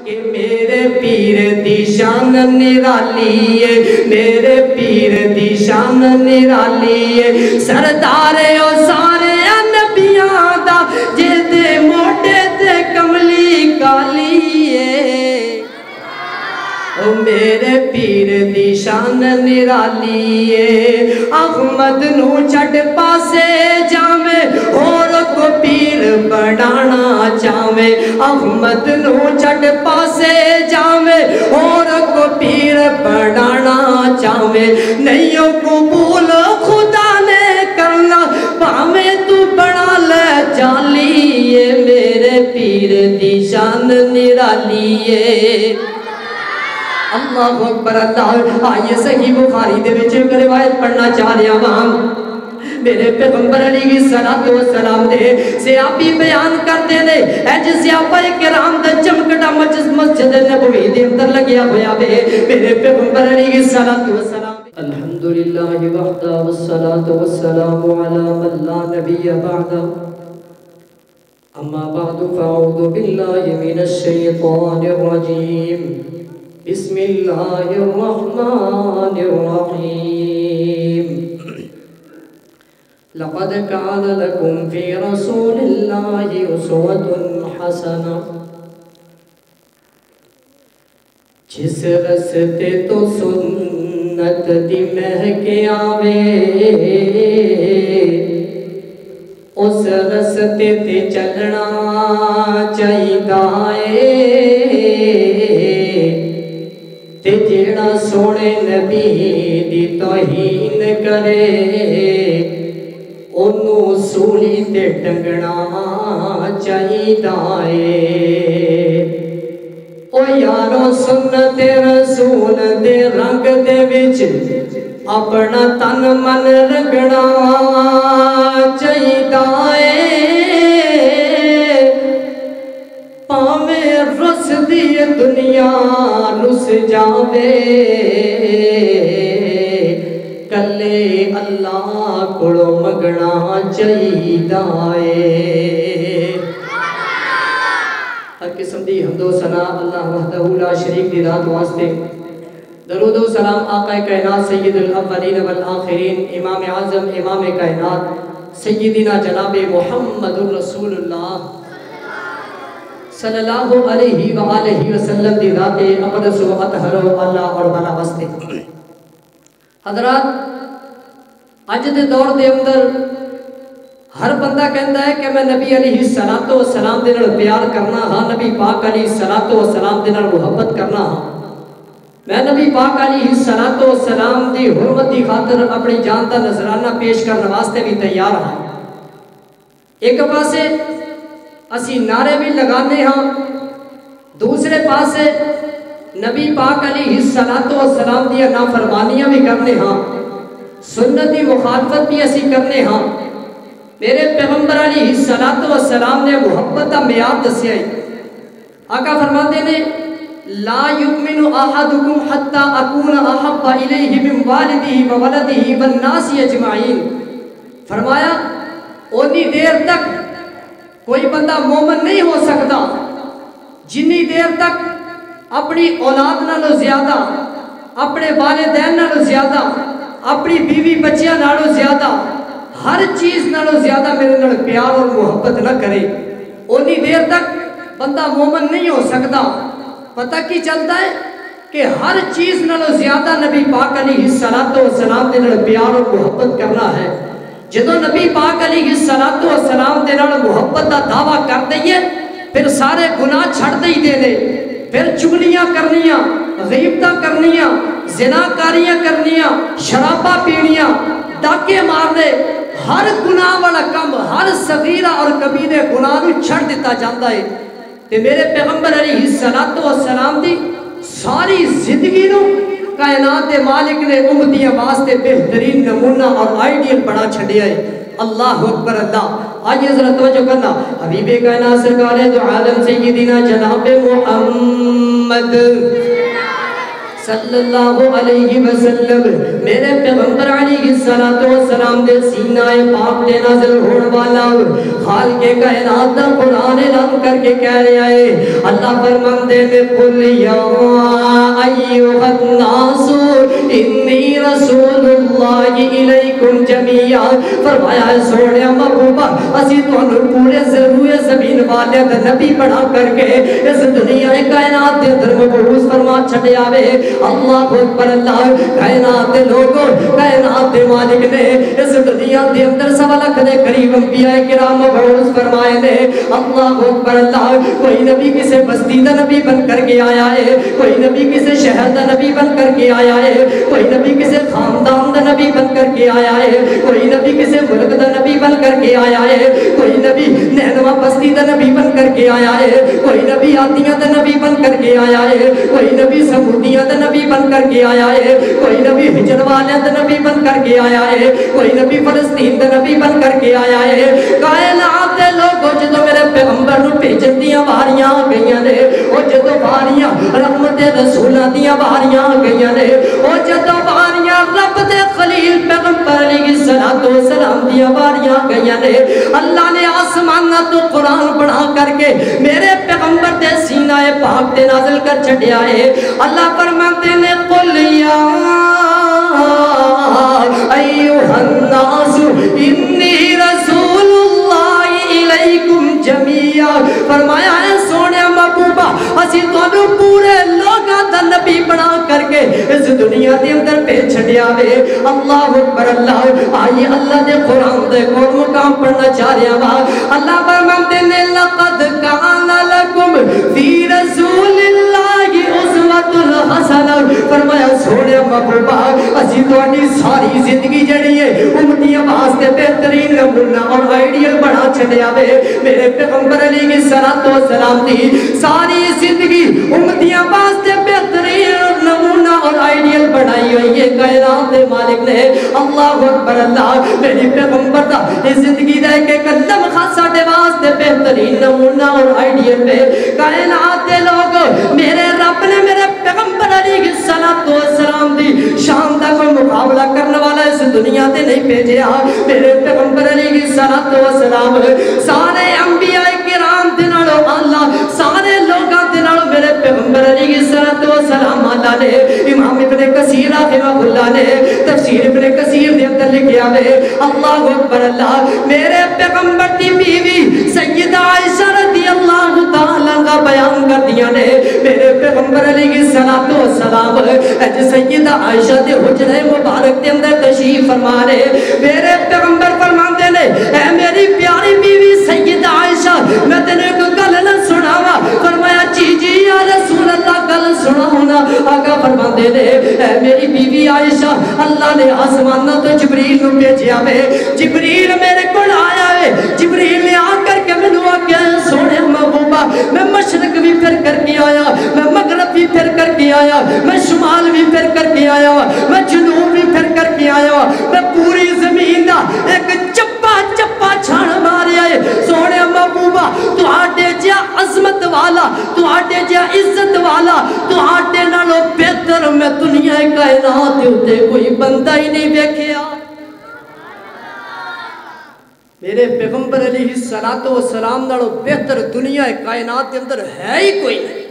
کہ میرے پیر دی شان نرالی ہے، میرے پیر دی شان نرالی ہے، سردار او سارے نبیاں دا جے دے موٹے تے کملی کالی ہے، او میرے پیر دی شان نرالی ہے، احمد نو چھٹ پاسے جاوے اور کو پیر بڑھانا چاہوے، احمد نو چھٹ پاسے جاوے اور کو پیر بڑھانا چاہوے، نہیں قبول خدا نے کرنا پاوے تو بڑھا لے جالی ہے، میرے پیر دی شان نرالی ہے۔ اللہ اکبر اللہ۔ آئیے صحیح بخاری دے وچ ایک روایت پڑھنا چاہ رہا ہوں، میرے پیغمبر علیہ السلام دے صحابی بیان کرتے نے، اج صحابہ کرام دا چمکڑا مسجد نبوی دے اندر لگیا ہویا وے، میرے پیغمبر علیہ السلام الحمدللہ وحدہ والصلاة والسلام علی من لا نبی بعدہ، اما بعد فاعوذ باللہ من الشیطان الرجیم، بسم اللہ الرحمن الرحیم۔ لقد كان لكم في رسول الله أسوة حسنة، جس رستے تو سنت دی مہک آوے، اس رستے تے چلنا چاہیے، تے جیڑا سونے نبی دی توہین کرے انہوں سولی تے ٹنگنا چاہیے۔ او یارو سنت رسول دے رنگ دے وچ اپنا تن من رگنا چاہیے، پاوے رس دی دنیا رس جاوے، کلے اللہ کڑو مگنا چاہیے۔ ہر قسم دی حمد و ثنا اللہ وحدہ لا شریک دی ذات واسطے، درود و سلام آقا کائنات سید الاولین والآخرین، امام اعظم امام کائنات سیدنا جناب محمد رسول اللہ صلی اللہ علیہ وآلہ وسلم دی ذات اقدس و اطہر اللہ اور بلا واسطے۔ حضرات، اج دے دور دے اندر ہر بندہ کہندا ہے کہ میں نبی علیہ السلام دے نال پیار کرنا ہاں، نبی پاک علیہ السلام دے نال محبت کرنا ہاں، میں نبی پاک علیہ السلام دی حرمت دی خاطر اپنی جان دا نذرانہ پیش کرنے واسطے بھی تیار ہاں۔ ایک پاسے اسی نعرے بھی لگانے ہاں، دوسرے پاسے نبی پاک علیہ السلام دیا نافرمانیاں بھی کرنے ہاں، سنت دی مخالفت بھی اسی کرنے ہاں۔ میرے پیغمبر علیہ السلام نے محبت کا معیار دسیا ہے۔ آقا فرماتے نے لا یؤمن احدکم حتی اکون احب الیہ من والدہ وولدہ والناس اجمعین، فرمایا اونی دیر تک کوئی بندہ مومن نہیں ہو سکتا جنی دیر تک اپنی اولاد نالوں زیادہ، اپنے والدین نالوں زیادہ، اپنی بیوی بچیاں نالوں زیادہ، ہر چیز نالوں زیادہ میرے نال پیار اور محبت نہ کرے، اونی دیر تک بندہ مومن نہیں ہو سکتا۔ پتہ کی چلتا ہے کہ ہر چیز نالوں زیادہ نبی پاک علیہ السلام دے نال پیار اور محبت کرنا ہے۔ جدو نبی پاک علیہ السلام دے نال محبت دا دعویٰ کر دئیے، پھر سارے گناہ چھڑ دے دینے، پھر چگلیاں کرنیاں، غیبتہ کرنیاں، زناکاریاں کرنیاں، شرابہ پیڑیاں، ڈاکے مارنے، ہر گناہ والا کم، ہر صغیرہ اور کبیرہ گناہ نو چھڑ دیتا جاتا ہے۔ تے میرے پیغمبر علیہ السلام دی ساری زندگی نو کائنات مالک نے امتیاں واسطے بہترین نمونہ اور آئیڈیل بڑا چھڑیا ہے۔ اللہ اکبر اللہ۔ آئیے ذرا توجہ کرنا، حبیب کائنات سرکار دو عالم سیدنا جناب محمد صلی اللہ علیہ وسلم میرے پیغمبر علیہ السلام دے سینہ پاک دے نازل ہونے والا خالق کائنات دا قرآن اعلان کر کے کہہ رہا ہے اللہ فرماندے نے قل یا ایھا الناس انی رسول اللہ الیکم جمیعا فرمایا ہے سونے محبوبہ اسی تانوں پورے ضرور زمین والے تے نبی بنا کر کے اس دنیا کائنات دے اندر مبعوث فرما چھڈیا وے اللہ اکبر اللہ کائنات دے لوگوں کائنات دے مالک نے اس دنیا دے اندر 1.25 لاکھ دے قریب انبیاء کرام مبعوث فرمائے نے اللہ اکبر اللہ کوئی نبی کسی بستی دا نبی بن کر کے آیا ہے کوئی نبی کسی شہر دا نبی بن کر کے آیا ہے کوئی نبی کسی خاندان دا نبی بن کر کے آیا ہے کوئی نبی کسی ملک دا نبی بن کر کے آیا ہے کوئی نبی نینوا بستی دا نبی بن کر کے آیا ہے کوئی نبی عادیہ دا نبی بن کر کے آیا ہے کوئی نبی سمودیہ دا نبی بن کر کے آیا ہے کوئی نبی ہجر والے دا نبی بن کر کے آیا ہے کوئی نبی فلسطین دا نبی بن کر کے آیا ہے کائنات دے لوگوں جدو میرے پیغمبر نو بھیجن دیاں واریاں گئیاں نے او جدو واریاں رحمت رسولاں دیاں واریاں گئیاں نے او جدو واریاں رب دے خلیل پیغمبر علیہ السلام دیاں واریاں گئیاں نے اللہ نے آسماناں تو قرآن بنا کر کے میرے پیغمبر دے سینہ پاک تے نازل کر چھڈیا ہے اللہ فرماتے نے قل یا ایھا الناس انی رسول اللہ الیکم جمیعا فرمایا ہے سونے محبوبہ اسی تانوں پورے لوگاں دا نبی بنا کر کے اس دنیا دے اندر بھیج چھڈیا وے اللہ اکبر اللہ آئیے اللہ دے قرآن دے کو مقام پڑھنا چاہ رہا وا اللہ فرماتے نے لقد کان لکم فی رسول اللہ اسوۃ الحسنہ فرمایا سونے محبوبہ اسی تہاڈی ساری زندگی جڑی ہے امتیاں واسطے بہترین نمونہ اور آئیڈیل بنا چھڈیا وے میرے پیغمبر علیہ السلام دی ساری زندگی امتیاں واسطے بہترین نمونہ اور آئیڈیل بنائی ہوئی ہے کائنات دے مالک نے اللہ اکبر اللہ میری پیغمبر دا زندگی دا ایک لمحہ ساڈے واسطے بہترین نمونہ اور آئیڈیل ہے کائنات دے لوگ میرے رب نے میرے پیغمبر علیہ السلام دی شان دا کوئی مقابلہ کرنے والا اس دنیا تے نہیں بھیجیا میرے پیغمبر علیہ السلام سارے انبیاء کرام دے نالوں اللہ سارے لوگاں دے نالوں میرے پیغمبر علیہ السلام اللہ نے امام ابن کثیر رحمہ اللہ نے تفسیر ابن کثیر دے اندر لکھیا ہے اللہ اکبر اللہ میرے پیغمبر دی بیوی سیدہ عائشہ رضی اللہ تعالی عنہا بیان کر دیا نے میرے پیغمبر علیہ السلام اج سیدہ عائشہ دے حجرے مبارک دے اندر تشریف فرما رہے میرے پیغمبر فرماندے نے اے میری پیاری بیوی سیدہ عائشہ میں تینے کو گل نہ سناوا فرمایا جی جی یا رسول اللہ گل سناونا آقا فرماندے نے اے میری بیوی عائشہ اللہ نے آسمانہ تو جبریل نو بھیجیا وے جبریل میرے کول آیا ہے جبریل نے آ کر کے مینوں آکھیا سونے محبوبہ میں مشرق بھی پھر کر کے آیا میں مغرب بھی پھر کر کے آیا میں شمال بھی پھر کر کے آیا میں جنوب بھی پھر کر کے آیا میں پوری زمین دا ایک چپا چپا چھان ماریا ہے سونے محبوبہ تو آٹے جا عظمت والا تو آٹے جا عزت والا تو آٹے نالو بہتر میں دنیا کائنات ہوتے کوئی بندہ ہی نہیں دیکھیا میرے پیغمبر علیہ السلام نالو بہتر دنیا کائنات کے اندر ہے ہی کوئی نہیں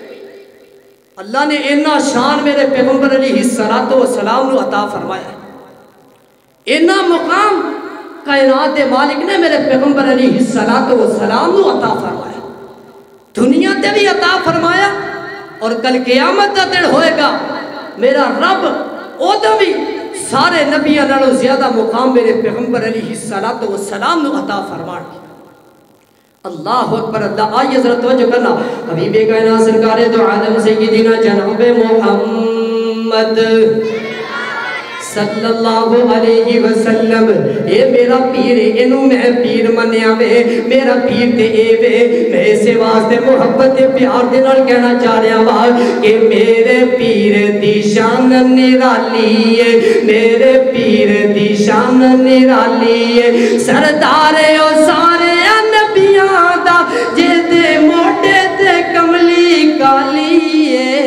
اللہ نے اینا شان میرے پیغمبر علیہ السلام نو عطا فرمایا اینا مقام کائنات مالک نے میرے پیغمبر علیہ السلام نو عطا فرمایا دنیا تے بھی عطا فرمایا اور کل قیامت دا دن ہوئے گا میرا رب اوہ بھی سارے نبیوں نالوں زیادہ مقام میرے پیغمبر علیہ السلام نو عطا فرمایا اللہ اکبر اللہ آئیے ذرا توجہ کرنا حبیب کائنات سرکار دو عالم سیدنا جناب محمد صلی اللہ علیہ وسلم اے میرا پیر انہوں میں پیر منیا وے میرا پیر تے اے وے میں اسے واسطے محبت پیار دے نال کہنا چاہ رہا ہوا کہ میرے پیر دی شان نرالی ہے میرے پیر دی شان نرالی ہے سردار او سارے نبیاں دا جے دے موٹے تے کملی کالی ہے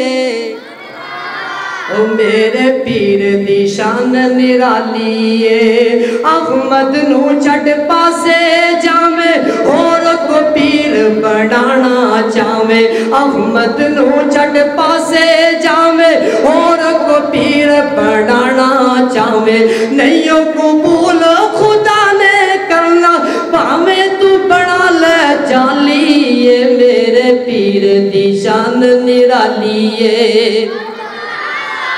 میرے پیر دی شان نرالی ہے احمد نو چھڈ پاسے جاوے اور کو پیر بنانا چاہے احمد نو چھڈ پاسے جاوے اور کو پیر بنانا چاہے نہیں قبول خدا نے کرنا پاوے تو بنا لے جالی ہے میرے پیر دی شان نرالی ہے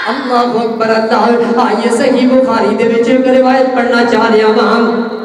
اللہ اکبر اللہ آئیے صحیح بخاری دے وچ ایک روایت پڑھنا چاہ رہا ہوں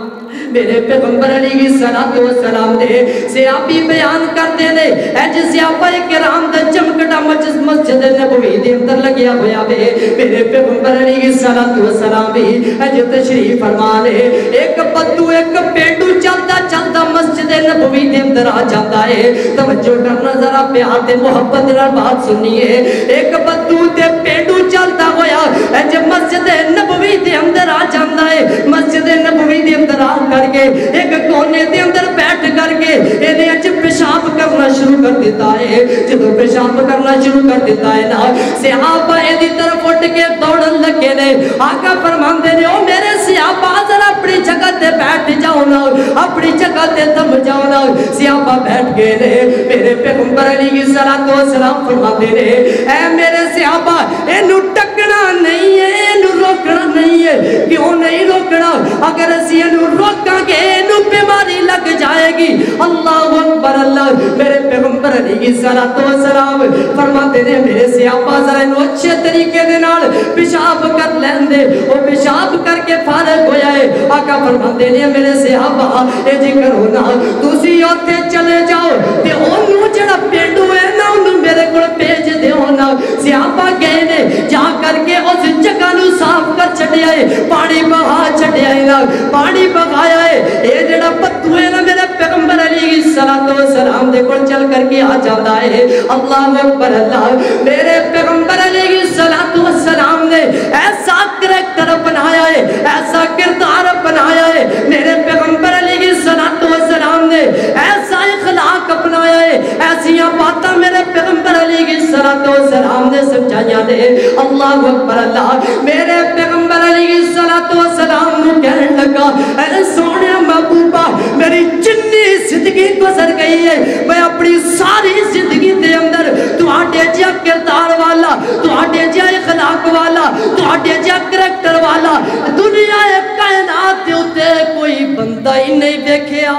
میرے پیغمبر علیہ السلام دے صحابی بیان کرتے نے اج صحابہ کرام دا چمکڑا مسجد نبوی دے اندر لگیا ہویا وے میرے پیغمبر علیہ السلام بھی اج تشریف فرما لے ایک بدو ایک پینڈو چلدا چلدا مسجد نبوی دے اندر آ جاتا ہے توجہ کرنا ذرا پیار تے محبت نال بات سنیے ایک بدو تے پینڈو چلدا ہویا اج مسجد نبوی دے اندر آ جاندا ہے مسجد نبوی دے اندر آ کر کے ایک کونے دے اندر بیٹھ کر کے انہیں اچھ پیشاب کرنا شروع کر دیتا ہے جدو پیشاب کرنا شروع کر دیتا ہے نا صحابہ ایدی طرف اٹھ کے دوڑن لگے نے آقا فرمان دے نے او میرے صحابہ ذرا اپنی جگہ تے بیٹھ جاؤ نا اپنی جگہ تے دم جاؤ نا صحابہ بیٹھ گئے نے میرے پیغمبر علیہ السلام فرمان دے نے اے میرے صحابہ اینو ٹکنا نہیں ہے اینو روکنا نہیں ہے کیوں نہیں روکنا اگر اسی اینو روکا گے اینو بیماری لگ جائے گی اللہ اکبر اللہ میرے پیغمبر علیہ السلام فرماتے نے میرے صحابہ ذرا اینو اچھے طریقے دے نال پیشاب کر لین دے وہ پیشاب کر کے فارغ ہو جائے آقا فرماتے نے میرے صحابہ اے جی کرو نا تسی اوتھے چلے جاؤ تے اونوں جڑا پینڈو ہے نا اونوں میرے کول بھیج دیو نا صحابہ گئے نے جا کر کے اس جگہ نو صاف کر چھڈیا ہے پانی بہا چھڈیا ہے نا پانی بہایا ہے اے جڑا پتو ہے نا میرے پیغمبر علیہ السلام دے کول چل کر کے آ جاتا ہے اللہ اکبر اللہ میرے پیغمبر علیہ السلام نے ایسا کریکٹر بنایا ہے ایسا کردار بنایا ہے میرے پیغمبر علیہ السلام نے ایسا اخلاق اپنایا ہے ایسیاں باتاں میرے پیغمبر علیہ السلام نے سمجھایا دے اللہ اکبر اللہ میرے پیغمبر علیہ السلام نے کہنے لگا اے سونے محبوبہ میری جنی زندگی گزر گئی ہے میں اپنی ساری زندگی دے اندر تو آٹے جا کردار والا تو آٹے جا اخلاق والا تو آٹے جا کریکٹر والا دنیا کائنات دے ہوتے کوئی بندہ ہی نہیں دیکھیا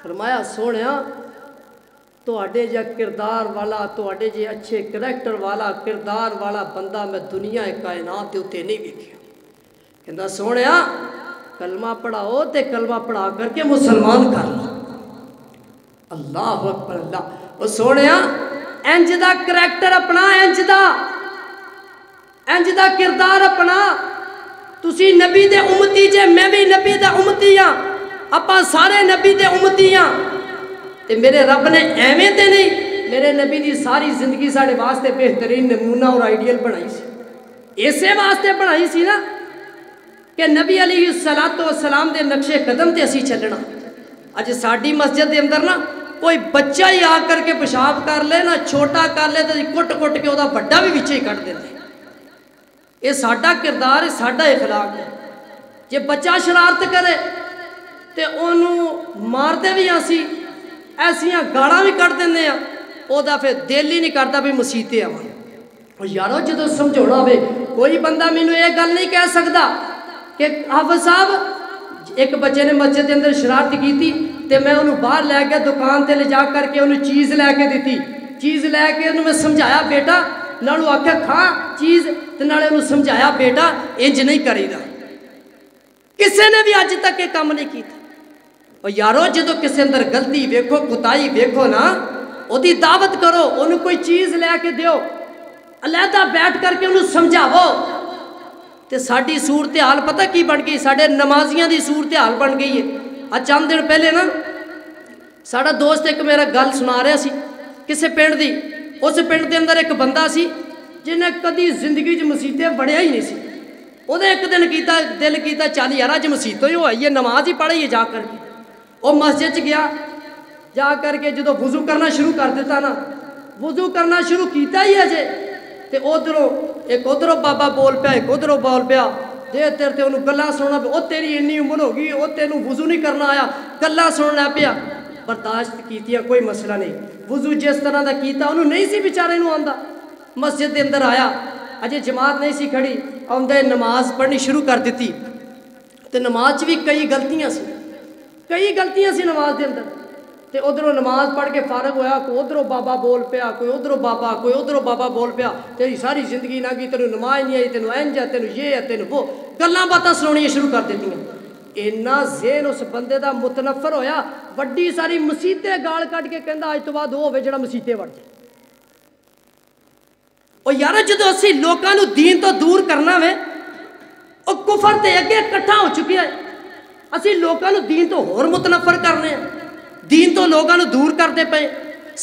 فرمایا سونیا تو آٹے جا کردار والا تو آٹے جا اچھے کریکٹر والا کردار والا بندہ میں دنیا کائنات دے ہوتے نہیں دیکھیا کہندہ سونیا کلمہ پڑھاؤ تے کلمہ پڑھا کر کے مسلمان کر لو اللہ اکبر اللہ وہ سونیا انج دا کریکٹر اپنا انج دا کردار اپنا تسی نبی دے امتی جے میں بھی نبی دے امتی ہاں اپا سارے نبی دے امتی ہاں تے میرے رب نے ایویں تے نہیں میرے نبی دی ساری زندگی ساڑے واسطے بہترین نمونہ اور آئیڈیل بنائی سی اسے واسطے بنائی سی نا کہ نبی علیہ السلام دے نقشے قدم تے اسی چلنا اج ساڑی مسجد دے اندر نا کوئی بچہ ہی آ کر کے پیشاب کر لے نا چھوٹا کر لے تو کٹ کٹ کے وہ بڑا بھی وچے ہی کٹ دیں یہ ساڈا کردار ہے ساڈا اخلاق ہے جے بچہ شرارت کرے تے انہوں مارتے بھی اسی ایسیاں گاڑاں بھی کٹ دیں او دا پھر دل ہی نہیں کرتا بھی مسیطے آوان اور یارو جدو سمجھوڑا ہوئے کوئی بندہ میں نے یہ گل نہیں کہہ سکتا کہ حافظ صاحب ایک بچے نے مسجد کے اندر شرارت کی تھی تے میں انہوں باہر لے کے دکان تے لے جا کر کے انہوں چیز لے کے دیتی چیز لے کے انہوں میں سمجھایا بیٹا نالو آکھا کھا چیز تے نالے انہوں سمجھایا بیٹا انج نہیں کرے گا کسے نے بھی آج تک یہ کام نہیں کی تھا اور یارو جدو کسے اندر غلطی ویکھو کتائی ویکھو نا او دی دعوت کرو انہوں کوئی چیز لے کے دیو علیحدہ بیٹھ کر کے انہوں سمجھاو تے ساڑی صورتحال پتہ کی بن گئی ساڑے نمازیاں دی صورتحال بن گئی ہے آج چند دن پہلے نا ساڑا دوست ایک میرا گل سنا رہا سی کسے پینڈ دی اس پینڈ دے اندر ایک بندہ سی جنہیں کدی زندگی جو مسیطیں بڑھیا ہی نہیں سی وہ دے ایک دل کیتا چالی یارا جو مسیطوں ہی ہوا یہ نماز ہی پڑھا یہ جا کر کے وہ مسجد گیا جا کر کے جدو وضو کرنا شروع کر دیتا نا وضو کرنا شروع کیتا ہی ہے جے تے ادھروں ایک ادھروں بابا بول پیا ایک ادھروں بول پیا دے تیر تے انہوں گلاں سننا پیا، او تیری انی عمر ہو گئی، او تینوں وضو نہیں کرنا آیا، گلاں سننا پیا، برداشت کیتیا کوئی مسئلہ نہیں۔ وضو جس طرح دا کیتا انہوں نہیں سی بیچارے نوں آندا، مسجد دے اندر آیا، اجے جماعت نہیں سی کھڑی، آندے نماز پڑھنی شروع کر دیتی تے نماز بھی کئی غلطیاں سی نماز دے اندر، تے ادھروں نماز پڑھ کے فارغ ہویا، کوئی ادھروں بابا بول پیا، کوئی ادھروں بابا بول پیا، تیری ساری زندگی نہ گئی، تینوں نماز نہیں آئی، تینوں اینج ہے، تینوں یہ ہے، تینوں وہ، گلاں باتاں سناؤنیاں شروع کر دیتی ہیں۔ اینا ذہن اس بندے دا متنفر ہویا، وڈی ساری مسیتیں گال کٹ کے کہندا اج تو بعد وہ ہوے جڑا مسیتیں وڑ جائے۔ او یار جدوں اسی لوکاں نوں دین تو دور کرنا وے، او کفر تے اگے اکٹھا ہو چکیا ہے، اسی لوکاں نوں دین تو ہور متنفر کرنے ہیں، دین تو لوگاں نوں دور کرتے پئے۔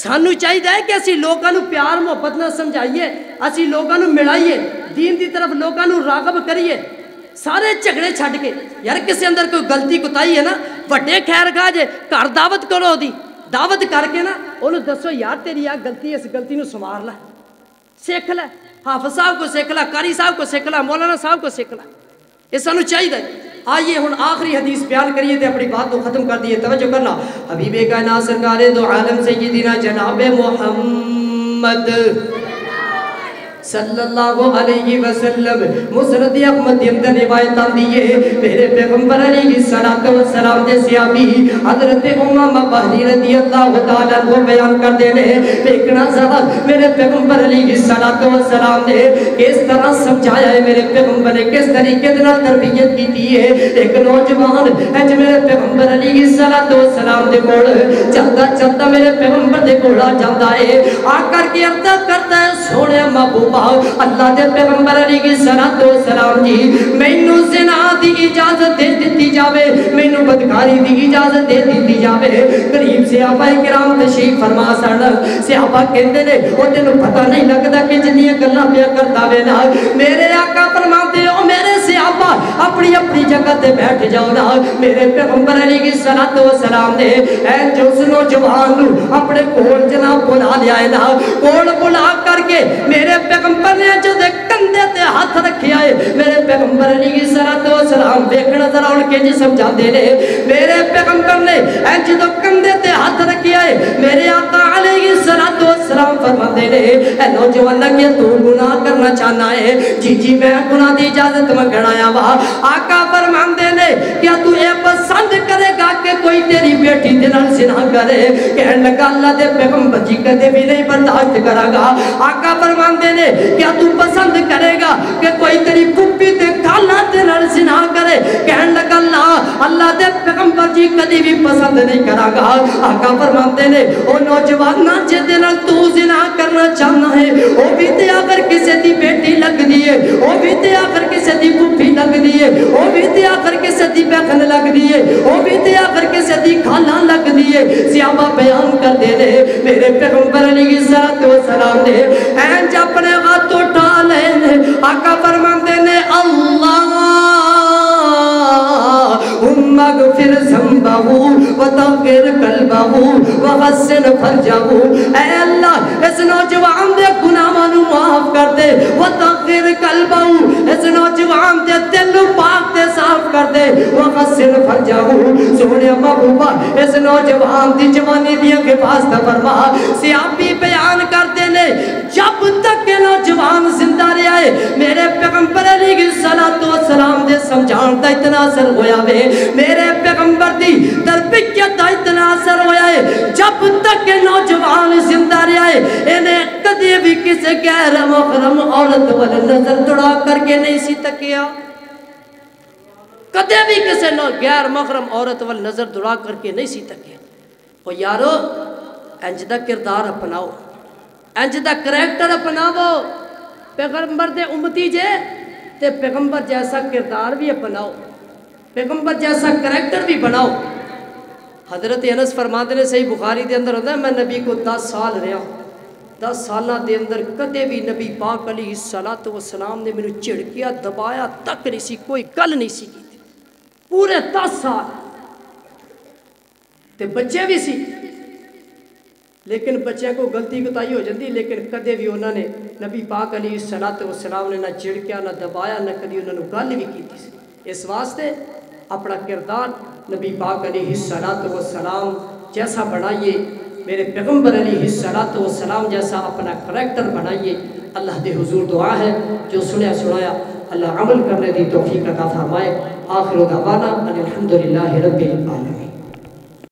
سانوں چاہیے کہ اسی لوگاں نوں پیار محبت نہ سمجھائیے، اسی لوگاں نوں ملائیے، دین دی طرف لوگاں نوں راغب کریے، سارے جھگڑے چھڈ کے۔ یار کسی اندر کوئی غلطی کوتاہی ہے نا، وڈے خیر خواہ جے گھر دعوت کرو، دی دعوت کر کے نا انہوں دسو یار تیری آ غلطی، اس غلطی نوں سنوار لے، سیکھ لے، حافظ صاحب کو سیکھ لے، قاری صاحب کو سیکھ لے، مولانا صاحب کو سیکھ لے، یہ سانوں چاہیے۔ آئیے ہن آخری حدیث بیان کریے تے اپنی بات کو ختم کر دیے، توجہ کرنا۔ حبیب کائنات سرکار دو عالم سیدنا جناب محمد صلی اللہ علیہ وسلم مسند احمد کے اندر روایت آندی ہے، میرے پیغمبر علیہ السلام دے صحابی حضرت امامہ بہری رضی اللہ تعالیٰ عنہ بیان کر دینے، دیکھنا ذرا میرے پیغمبر علیہ السلام نے کس طرح سمجھایا ہے، میرے پیغمبر نے کس طریقے دے نال تربیت کی ہے۔ ایک نوجوان ہے جو میرے پیغمبر علیہ السلام دے کول چلتا میرے پیغمبر دے کول آ جاندا ہے، آ کر کے عرض کرتا ہے، سونے محبوب اللہ دے پیغمبر علیہ السلام جی مینوں زنا دی اجازت دے دیتی جاوے، مینوں بدکاری دی اجازت دے دیتی جاوے۔ قریب صحابہ کرام تشریف فرما سن، صحابہ کہندے نے او تینوں پتہ نہیں لگدا کہ جنیاں گلاں پیا کردا وے نا، میرے آقا فرماتے او میرے صحابہ اپنی اپنی جگہ تے بیٹھ جاؤ نا۔ میرے پیغمبر علیہ السلام نے اے جو نوجوان نوں اپنے کول جناب بلا لیا ہے نا، کول بلا کر کے میرے پیغمبر نے جو دے کندھے تے ہاتھ رکھیا ہے، میرے پیغمبر علیہ السلام دیکھنا ذرا ان کے جی سمجھا دے نے، میرے پیغمبر نے جو کندھے تے ہاتھ رکھیا ہے، میرے آقا علیہ السلام فرماتے نے اے نوجوان کہ تو گناہ کرنا چاہنا ہے؟ جی جی میں گناہ دی اجازت منگن آیا وا۔ آقا فرماندے نے کیا تو اے پسند کرے گا کہ کوئی تیری بیٹی دے نال زنا کرے؟ کہنے لگا اللہ دے پیغمبر جی کدے بھی نہیں برداشت کرا گا۔ آقا فرماندے نے کیا تو پسند کرے گا کہ کوئی تیری پھپھی تے کھالا تے نال زنا کرے؟ کہنے لگا اللہ دے پیغمبر جی کدی بھی پسند نہیں کرا گا۔ آقا فرماتے نے او نوجواناں جے دے نال تو زنا کرنا چاہنا ہے، او بھی تے اگر کسے دی بیٹی لگ دی ہے، او بھی تے اگر کسے دی پھپھی لگ دی ہے، او بھی تے اگر کسے دی بہن لگ دی ہے، او بھی تے اگر کسے دی کھالا لگ دی ہے۔ صحابہ بیان کر دے نے میرے پیغمبر علیہ السلام نے اینج اپنے ہاتھ اٹھا لے، آقا فرماتے نے اللہم اغفر ذنبہ وطہر قلبہ وحسن فرجہ، اے اللہ اس نوجوان دے گناہاں نوں معاف کر دے، وطہر قلبہ اس نوجوان دے دل پاک تے صاف کر دے، وحسن فرجہ سونے محبوبہ اس نوجوان دی جوانی دی حفاظت فرما۔ صحابی بیان کرتے نے جب تک کہ نوجوان زندہ رہا ہے، میرے پیغمبر علیہ السلام دے سمجھان دا اتنا اثر ہویا وے، میرے پیغمبر دی تربیت دا اتنا اثر ہویا ہے، جب تک کہ نوجوان زندہ رہا ہے انہیں کدی بھی کسی غیر محرم عورت والے نظر دوڑا کر کے نہیں سی تکیا، کدی بھی کسی غیر محرم عورت والے نظر دوڑا کر کے نہیں سی تکیا۔ او یارو انج دا کردار اپناؤ، انج دا کریکٹر اپناؤ، پیغمبر دے امتی جے تے پیغمبر جیسا کردار بھی اپناؤ، پیغمبر جیسا کریکٹر بھی بناؤ۔ حضرت انس فرماتے نے صحیح بخاری دے اندر ہوتا ہے میں نبی کو 10 سال رہا، 10 سالہ دے اندر کدے بھی نبی پاک علیہ السلام نے میرے چڑکیا دبایا تک نہیں سی، کوئی گل نہیں سی کی، پورے 10 سال تے بچے بھی سی، لیکن بچے کو غلطی کوتاہی ہو جاتی لیکن کدے بھی انہوں نے نبی پاک علیہ السلام نے نہ چڑکیا نہ دبایا نہ کدی انہوں نے گل بھی کی تھی. اس واسطے اپنا کردار نبی پاک علیہ السلام جیسا بنائیے, میرے پیغمبر علیہ السلام جیسا اپنا کریکٹر بنائیے. اللہ دے حضور دعا ہے جو سنیا سنایا اللہ عمل کرنے دی توفیق عطا فرمائے. آخر دعوانا الحمدللہ رب العالمین.